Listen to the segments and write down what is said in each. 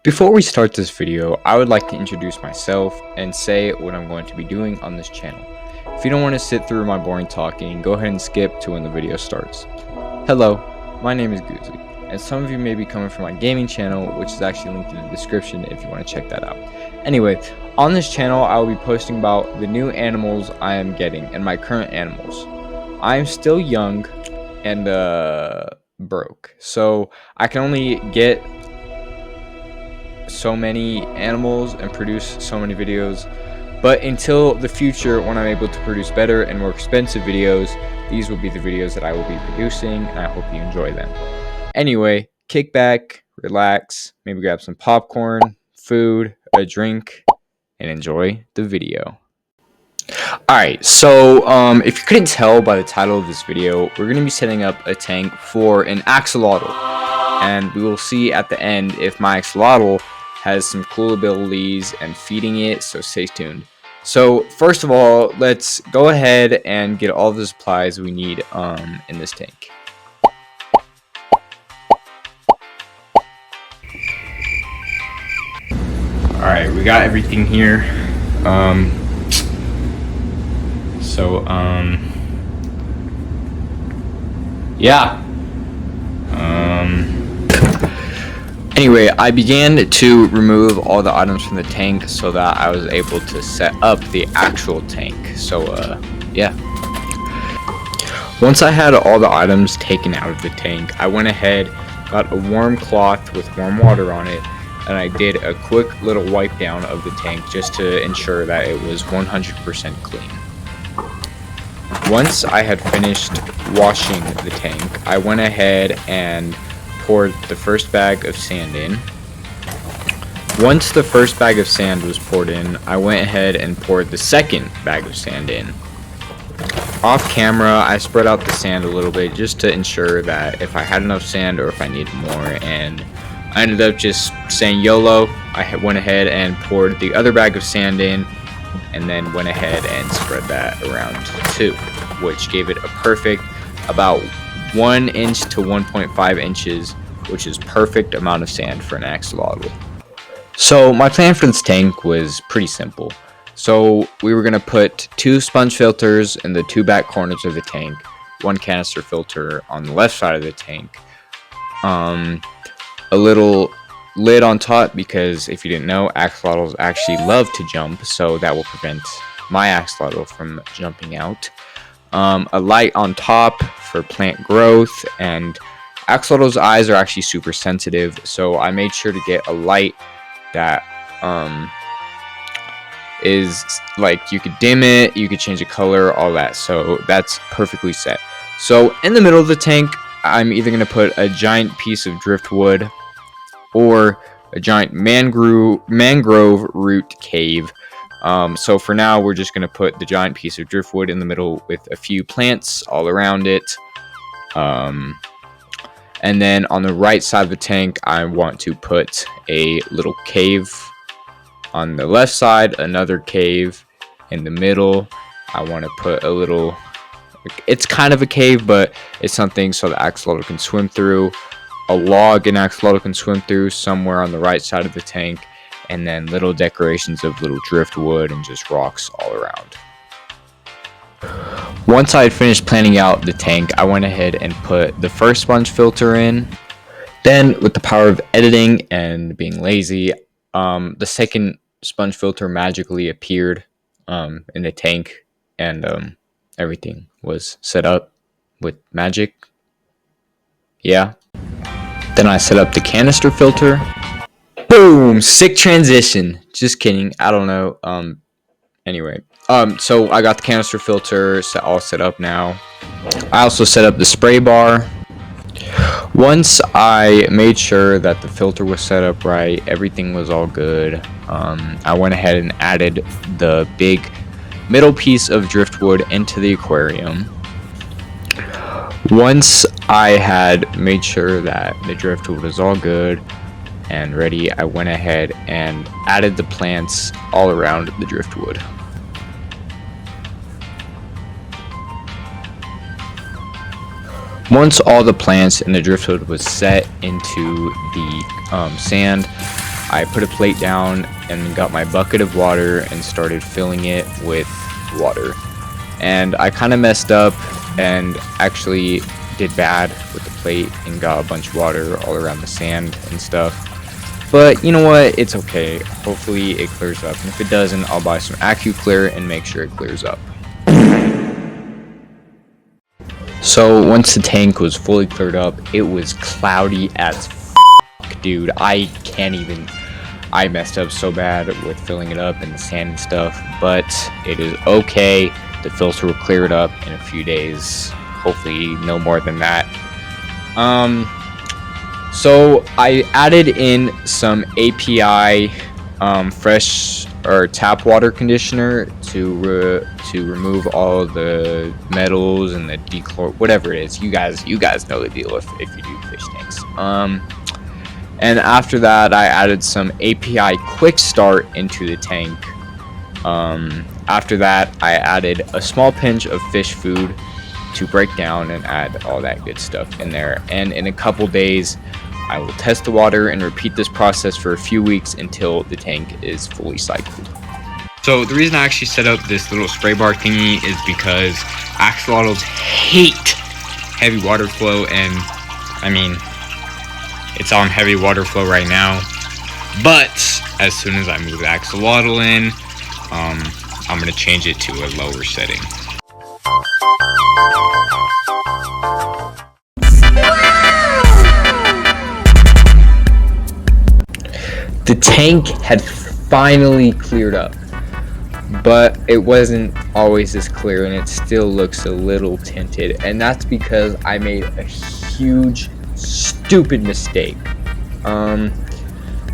Before we start this video, I would like to introduce myself and say what I'm going to be doing on this channel. If you don't want to sit through my boring talking, go ahead and skip to when the video starts. Hello, my name is Goozy, and some of you may be coming from my gaming channel, which is actually linked in the description if you want to check that out. Anyway, on this channel, I will be posting about the new animals I am getting and my current animals. I am still young and broke, so I can only get so many animals and produce so many videos, but until the future when I'm able to produce better and more expensive videos, these will be the videos that I will be producing, and I hope you enjoy them. Anyway, kick back, relax, maybe grab some popcorn, food, a drink, and enjoy the video. Alright, so if you couldn't tell by the title of this video, we're going to be setting up a tank for an axolotl, and we will see at the end if my axolotl has some cool abilities and feeding it, so stay tuned. So first of all, let's go ahead and get all the supplies we need in this tank. Alright, we got everything here. Yeah. Anyway, I began to remove all the items from the tank so that I was able to set up the actual tank. So, yeah. Once I had all the items taken out of the tank, I went ahead, got a warm cloth with warm water on it, and I did a quick little wipe down of the tank just to ensure that it was 100% clean. Once I had finished washing the tank, I went ahead and poured the first bag of sand in. Once the first bag of sand was poured in, I went ahead and poured the second bag of sand in. Off camera, I spread out the sand a little bit just to ensure that if I had enough sand or if I needed more, and I ended up just saying YOLO. I went ahead and poured the other bag of sand in, and then went ahead and spread that around too, which gave it a perfect about 1 inch to 1.5 inches, which is perfect amount of sand for an axolotl. So my plan for this tank was pretty simple. So we were going to put 2 sponge filters in the 2 back corners of the tank, 1 canister filter on the left side of the tank, a little lid on top, because if you didn't know, axolotls actually love to jump, so that will prevent my axolotl from jumping out. A light on top for plant growth, and axolotl's eyes are actually super sensitive, so I made sure to get a light that is like you could dim it, you could change the color, all that, so that's perfectly set. So in the middle of the tank, I'm either going to put a giant piece of driftwood or a giant mangrove root cave. So for now, we're just going to put the giant piece of driftwood in the middle with a few plants all around it. And then on the right side of the tank, I want to put a little cave. On the left side, another cave. In the middle, I want to put a little, it's kind of a cave, but it's something so the axolotl can swim through. A log an axolotl can swim through somewhere on the right side of the tank. And then little decorations of little driftwood and just rocks all around. Once I had finished planning out the tank, I went ahead and put the first sponge filter in. Then, with the power of editing and being lazy, the second sponge filter magically appeared in the tank, and everything was set up with magic. Yeah. Then I set up the canister filter. Boom! Sick transition. Just kidding. I don't know. Anyway. So I got the canister filter all set up now. I also set up the spray bar. Once I made sure that the filter was set up right, everything was all good, I went ahead and added the big middle piece of driftwood into the aquarium. Once I had made sure that the driftwood was all good and ready, I went ahead and added the plants all around the driftwood. Once all the plants and the driftwood was set into the sand, I put a plate down and got my bucket of water and started filling it with water. And I kind of messed up and actually did bad with the plate and got a bunch of water all around the sand and stuff. But you know what? It's okay. Hopefully it clears up. And if it doesn't, I'll buy some AccuClear and make sure it clears up. So once the tank was fully cleared up, it was cloudy as f***, dude. I messed up so bad with filling it up and the sand and stuff, but it is okay. The filter will clear it up in a few days. Hopefully no more than that. So I added in some API fresh or tap water conditioner to remove all the metals and the dechlor, whatever it is. You guys know the deal if you do fish tanks. And after that, I added some API quick start into the tank. After that, I added a small pinch of fish food to break down and add all that good stuff in there. And in a couple days, I will test the water and repeat this process for a few weeks until the tank is fully cycled. So the reason I actually set up this little spray bar thingy is because axolotls hate heavy water flow, and I mean, it's on heavy water flow right now. But as soon as I move the axolotl in, I'm gonna change it to a lower setting. The tank had finally cleared up, but it wasn't always this clear and it still looks a little tinted, and that's because I made a huge stupid mistake.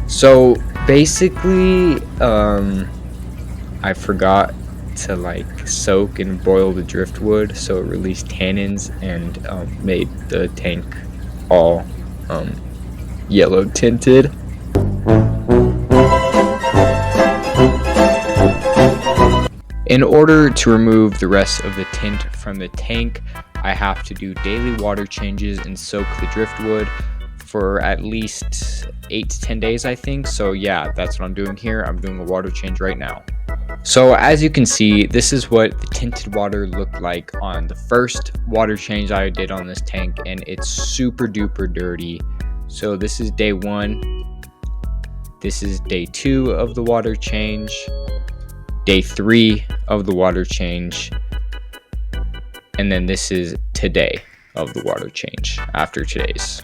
So basically I forgot to soak and boil the driftwood so it released tannins and made the tank all yellow tinted. In order to remove the rest of the tint from the tank, I have to do daily water changes and soak the driftwood for at least 8 to 10 days, I think. So yeah, that's what I'm doing here. I'm doing a water change right now. So as you can see, this is what the tinted water looked like on the first water change I did on this tank, and it's super duper dirty. So this is day 1. This is day 2 of the water change. Day 3 of the water change, and then this is today of the water change after today's.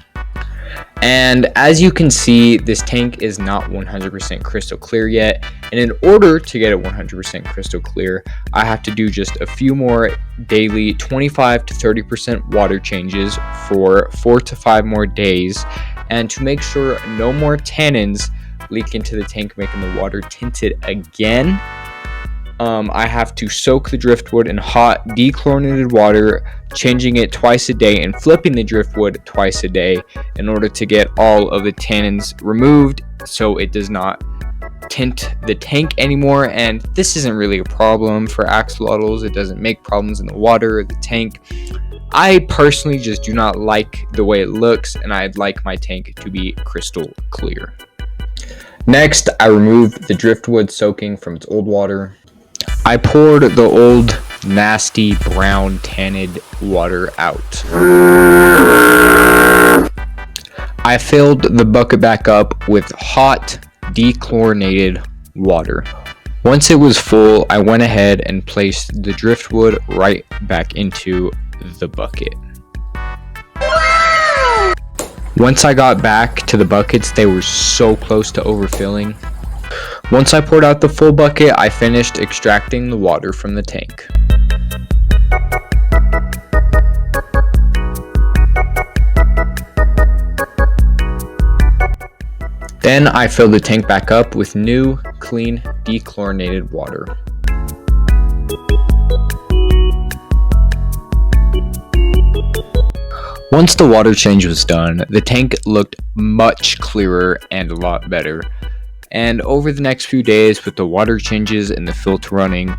And as you can see, this tank is not 100% crystal clear yet, and in order to get it 100% crystal clear, I have to do just a few more daily 25 to 30% water changes for 4 to 5 more days, and to make sure no more tannins leak into the tank, making the water tinted again, I have to soak the driftwood in hot dechlorinated water, changing it twice a day and flipping the driftwood twice a day in order to get all of the tannins removed so it does not tint the tank anymore. And this isn't really a problem for axolotls. It doesn't make problems in the water or the tank. I personally just do not like the way it looks, and I'd like my tank to be crystal clear. Next, I removed the driftwood soaking from its old water. I poured the old, nasty, brown, tanned water out. I filled the bucket back up with hot, dechlorinated water. Once it was full, I went ahead and placed the driftwood right back into the bucket. Once I got back to the buckets, they were so close to overfilling. Once I poured out the full bucket, I finished extracting the water from the tank. Then I filled the tank back up with new, clean, dechlorinated water. Once the water change was done, the tank looked much clearer and a lot better. And over the next few days, with the water changes and the filter running,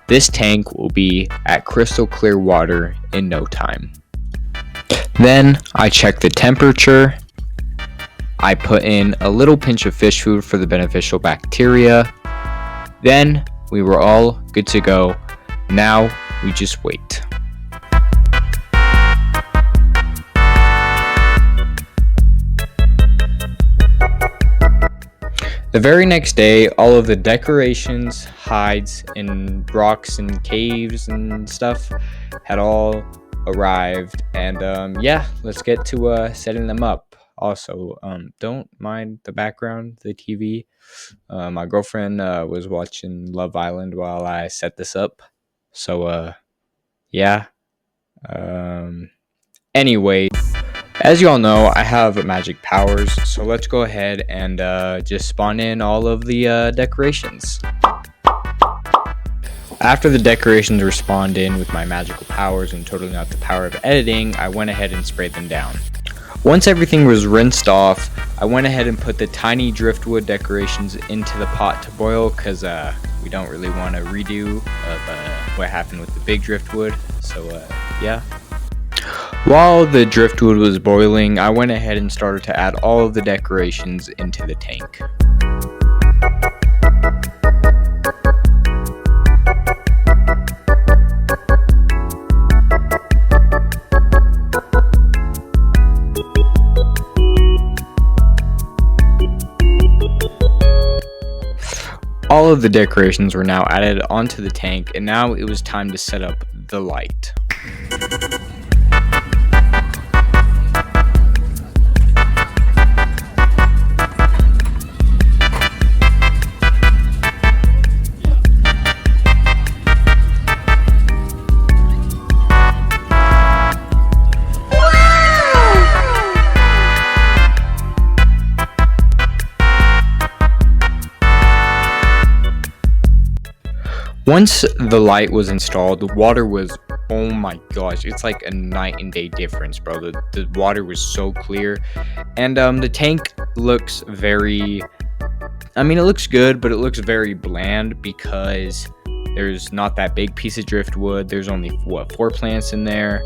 this tank will be at crystal clear water in no time. Then I checked the temperature, I put in a little pinch of fish food for the beneficial bacteria. Then we were all good to go. Now we just wait. The very next day, all of the decorations, hides, and rocks and caves and stuff had all arrived. And yeah, let's get to setting them up. Also, don't mind the background, the TV. My girlfriend was watching Love Island while I set this up. So yeah. Anyway, as you all know, I have magic powers, so let's go ahead and just spawn in all of the decorations. After the decorations were spawned in with my magical powers and totaling out the power of editing, I went ahead and sprayed them down. Once everything was rinsed off, I went ahead and put the tiny driftwood decorations into the pot to boil because we don't really want to redo of what happened with the big driftwood. So yeah. While the driftwood was boiling, I went ahead and started to add all of the decorations into the tank. All of the decorations were now added onto the tank, and now it was time to set up the light. Once the light was installed, the water was, oh my gosh, it's like a night and day difference, bro. The water was so clear. And the tank looks very, I mean, it looks good, but it looks very bland because there's not that big piece of driftwood. There's only, 4 plants in there.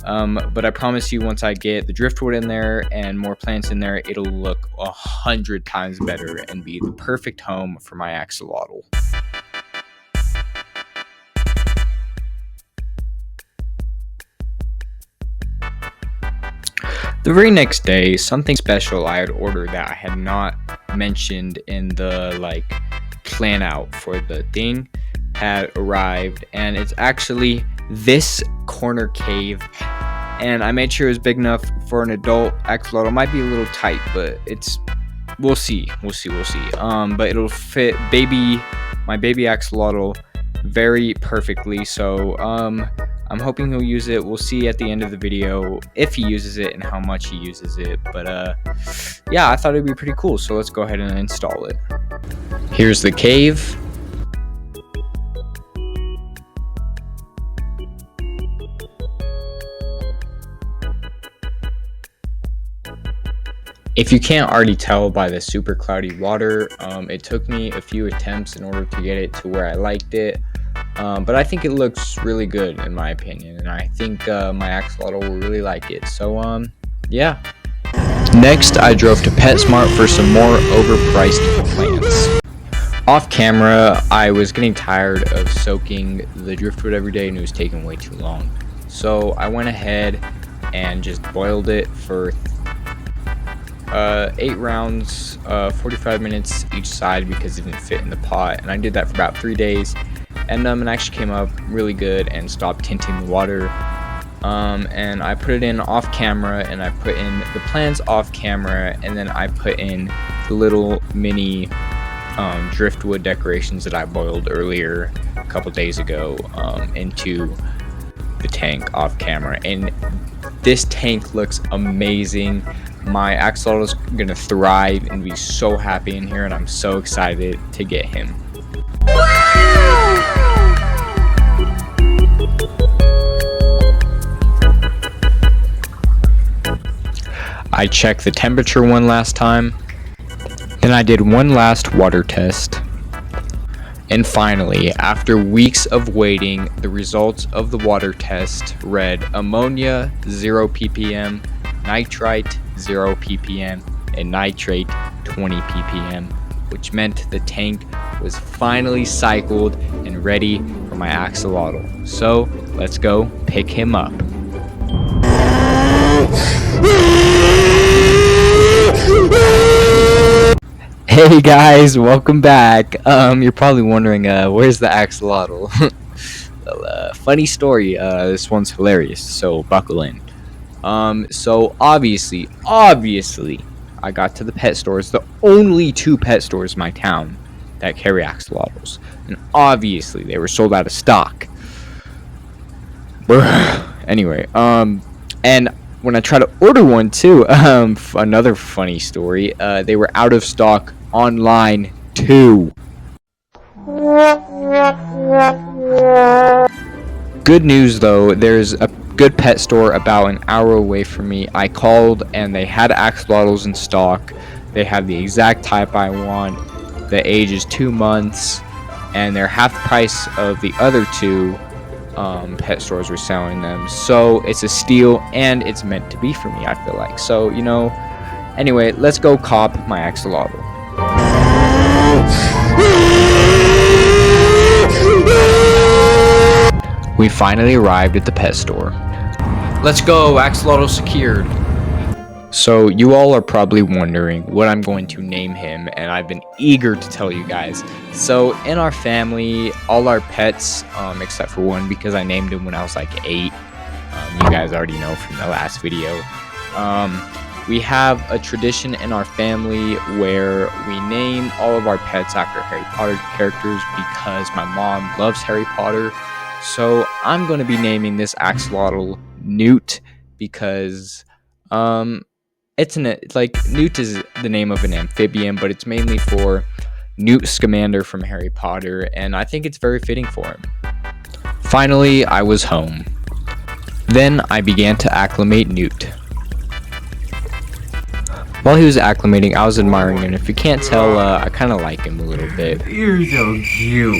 But I promise you, once I get the driftwood in there and more plants in there, it'll look 100 times better and be the perfect home for my axolotl. The very next day, something special I had ordered that I had not mentioned in the plan out for the thing had arrived, and it's actually this corner cave. And I made sure it was big enough for an adult axolotl. It might be a little tight, but we'll see. But it'll fit my baby axolotl very perfectly. So I'm hoping he'll use it. We'll see at the end of the video if he uses it and how much he uses it. But yeah, I thought it'd be pretty cool. So let's go ahead and install it. Here's the cave. If you can't already tell by the super cloudy water, it took me a few attempts in order to get it to where I liked it. But I think it looks really good in my opinion, and I think my axolotl will really like it. So yeah. Next, I drove to PetSmart for some more overpriced plants. Off camera, I was getting tired of soaking the driftwood every day and it was taking way too long. So I went ahead and just boiled it for 8 rounds, 45 minutes each side because it didn't fit in the pot, and I did that for about 3 days. And it actually came up really good and stopped tinting the water. And I put it in off camera, and I put in the plants off camera, and then I put in the little mini driftwood decorations that I boiled earlier a couple days ago into the tank off camera. And this tank looks amazing. My axolotl is gonna thrive and be so happy in here, and I'm so excited to get him. I checked the temperature one last time, then I did one last water test, and finally, after weeks of waiting, the results of the water test read ammonia 0 ppm, nitrite 0 ppm, and nitrate 20 ppm, which meant the tank was finally cycled and ready for my axolotl. So let's go pick him up. Hey guys, welcome back. You're probably wondering, where's the axolotl? Well, funny story. This one's hilarious, so buckle in. So obviously, I got to the pet stores, the only 2 pet stores in my town that carry axolotls, and obviously they were sold out of stock. Anyway, and when I tried to order one too, another funny story, they were out of stock online too. Good news though, there's a good pet store about an hour away from me. I called and they had axolotls in stock. They have the exact type I want. The age is 2 months, and they're half the price of the other 2 pet stores were selling them. So it's a steal, and it's meant to be for me, I feel like. So, you know, anyway, let's go cop my axolotl. We finally arrived at the pet store. Let's go, axolotl secured. So you all are probably wondering what I'm going to name him, and I've been eager to tell you guys. So in our family, all our pets, except for one because I named him when I was like 8. You guys already know from the last video. We have a tradition in our family where we name all of our pets after Harry Potter characters because my mom loves Harry Potter. So I'm going to be naming this axolotl Newt because it's like Newt is the name of an amphibian, but it's mainly for Newt Scamander from Harry Potter, and I think it's very fitting for him. Finally, I was home. Then I began to acclimate Newt. While he was acclimating, I was admiring him. If you can't tell, I kind of like him a little bit. You're so cute.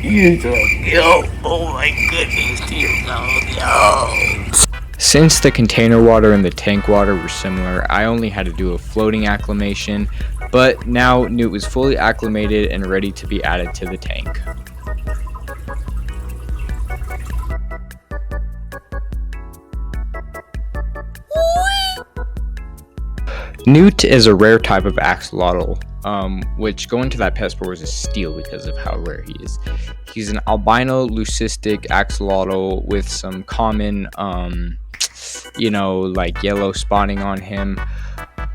You're so cute. Oh my goodness, you're so cute. Since the container water and the tank water were similar, I only had to do a floating acclimation, but now Newt was fully acclimated and ready to be added to the tank. Newt is a rare type of axolotl, which going to that pet store was a steal because of how rare he is. He's an albino leucistic axolotl with some common, like yellow spotting on him.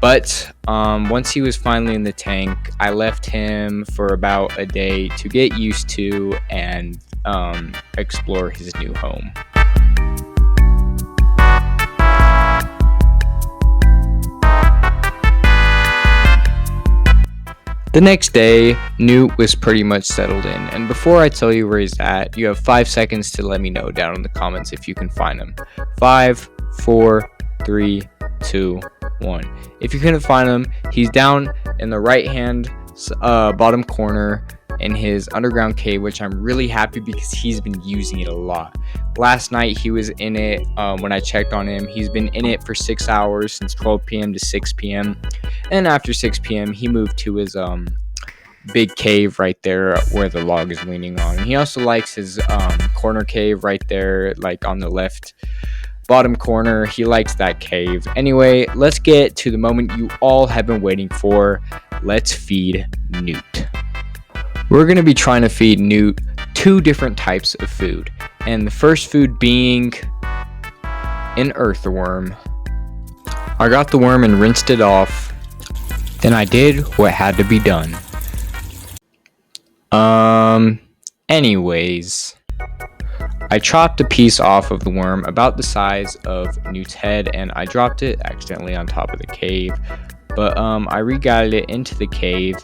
But once he was finally in the tank, I left him for about a day to get used to and explore his new home. The next day, Newt was pretty much settled in, and before I tell you where he's at, you have 5 seconds to let me know down in the comments if you can find him. 5, 4, 3, 2, 1. If you couldn't find him, he's down in the right-hand bottom corner in his underground cave, which I'm really happy because he's been using it a lot. Last night he was in it when I checked on him. He's been in it for 6 hours, since 12 p.m. to 6 p.m. And after 6 p.m. he moved to his big cave right there where the log is leaning on. He also likes his corner cave right there, like on the left bottom corner. He likes that cave. Anyway, let's get to the moment you all have been waiting for. Let's feed Newt. We're going to be trying to feed Newt 2 different types of food, and the first food being an earthworm. I got the worm and rinsed it off. Then I did what had to be done. Anyways, I chopped a piece off of the worm about the size of Newt's head, and I dropped it accidentally on top of the cave. But I re-guided it into the cave,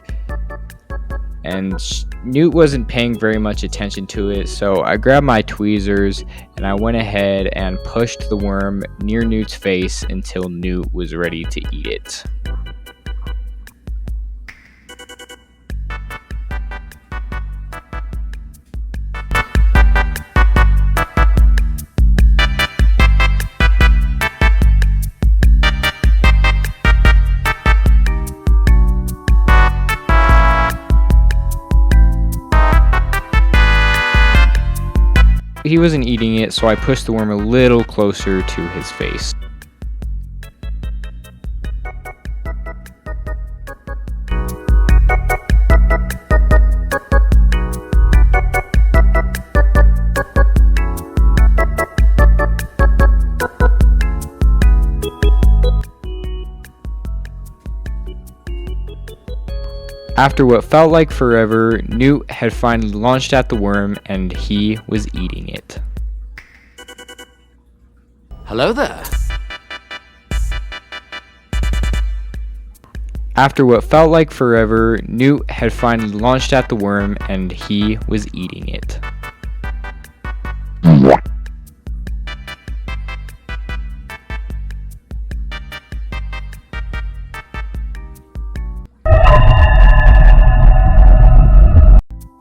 and Newt wasn't paying very much attention to it, so I grabbed my tweezers and I went ahead and pushed the worm near Newt's face until Newt was ready to eat it. he wasn't eating it, so I pushed the worm a little closer to his face. After what felt like forever, Newt had finally launched at the worm and he was eating it. Hello there. After what felt like forever, Newt had finally launched at the worm and he was eating it.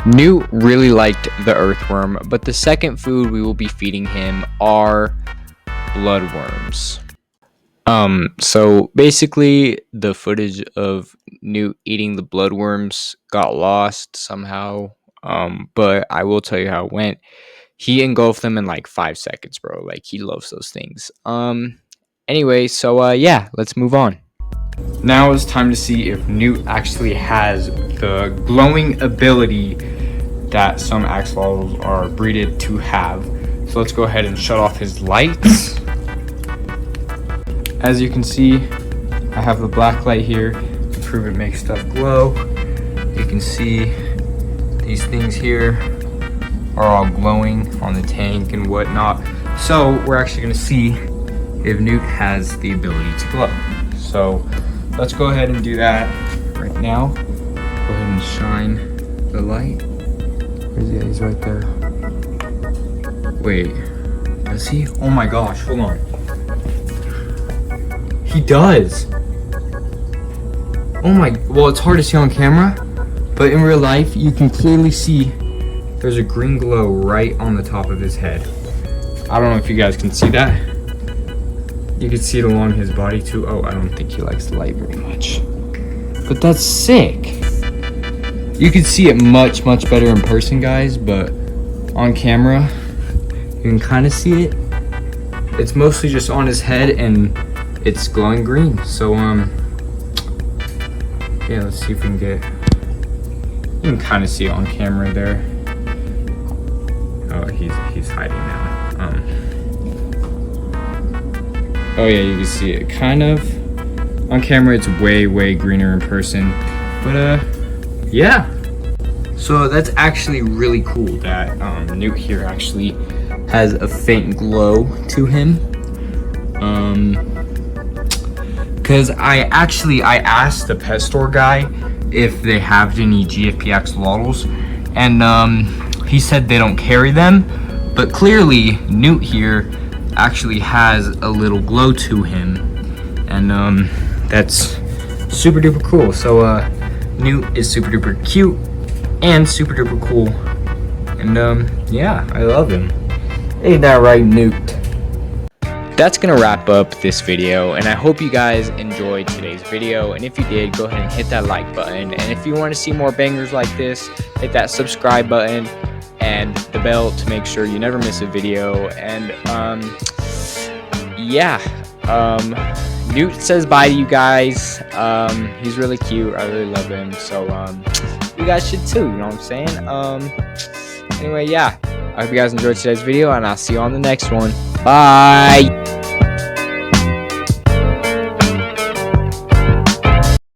Newt really liked the earthworm, but the second food we will be feeding him are bloodworms. So basically the footage of Newt eating the bloodworms got lost somehow. But I will tell you how it went. He engulfed them in like 5 seconds, bro. Like, he loves those things. Anyway, so yeah, let's move on. Now it's time to see if Newt actually has the glowing ability that some axolotls are breeded to have. So let's go ahead and shut off his lights. As you can see, I have the black light here to prove it makes stuff glow. You can see these things here are all glowing on the tank and whatnot. So we're actually gonna see if Newt has the ability to glow. So let's go ahead and do that right now. Go ahead and shine the light. Where's he at? He's right there. Wait, does he? Oh my gosh, hold on. He does. Oh my, well, it's hard to see on camera, but in real life, you can clearly see there's a green glow right on the top of his head. I don't know if you guys can see that. You can see it along his body too. Oh, I don't think he likes the light very much. But that's sick. You can see it much better in person, guys, but on camera, you can kind of see it. It's mostly just on his head and it's glowing green. So, yeah, let's see if we can get, you can kind of see it on camera there. Oh, he's hiding now. Oh yeah, you can see it kind of. On camera, it's way greener in person. But, yeah. So that's actually really cool that Newt here actually has a faint glow to him. Because I asked the pet store guy if they have any GFP axolotls, and he said they don't carry them, but clearly Newt here actually has a little glow to him, and that's super duper cool. So Newt is super duper cute and super duper cool, and yeah, I love him. Ain't that right, Newt? That's gonna wrap up this video, and I hope you guys enjoyed today's video, and if you did, go ahead and hit that like button, and if you want to see more bangers like this, hit that subscribe button and the bell to make sure you never miss a video. And yeah, Newt says bye to you guys. He's really cute. I really love him, so you guys should too, you know what I'm saying? Anyway, yeah, I hope you guys enjoyed today's video, and I'll see you on the next one. Bye.